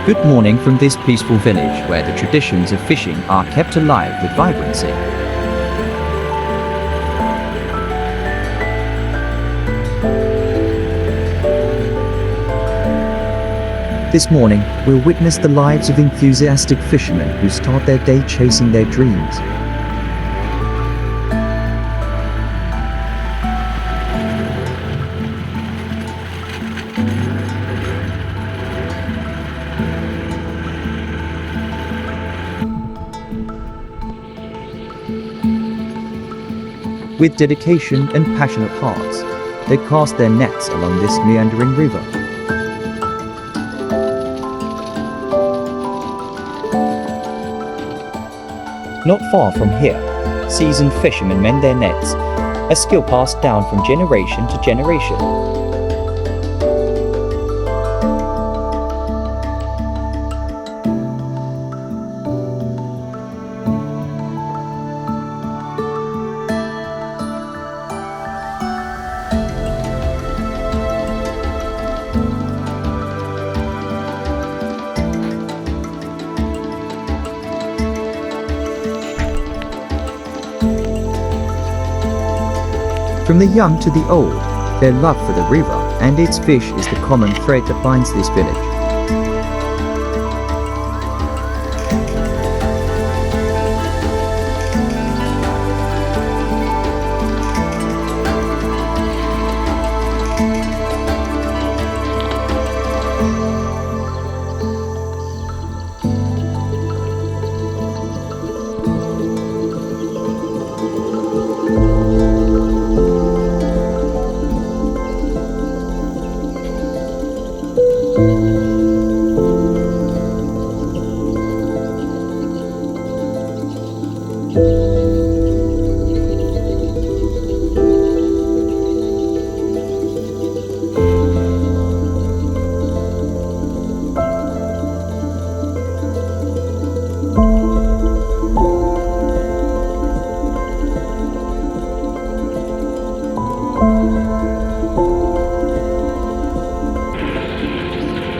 Good morning from this peaceful village where the traditions of fishing are kept alive with vibrancy. This morning, we'll witness the lives of enthusiastic fishermen who start their day chasing their dreams. With dedication and passionate hearts, they cast their nets along this meandering river. Not far from here, seasoned fishermen mend their nets, a skill passed down from generation to generation. From the young to the old, their love for the river and its fish is the common thread that binds this village.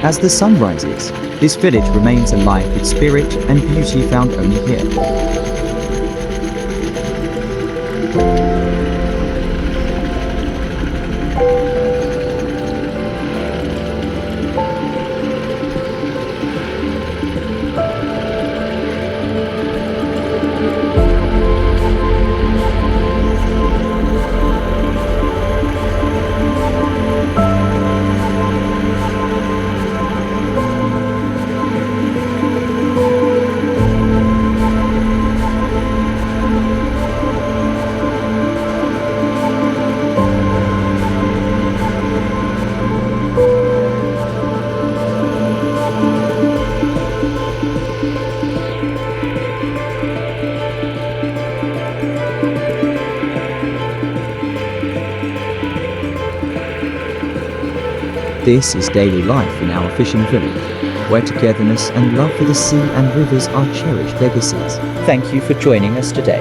As the sun rises, this village remains alive with spirit and beauty found only here. This is daily life in our fishing village, where togetherness and love for the sea and rivers are cherished legacies. Thank you for joining us today.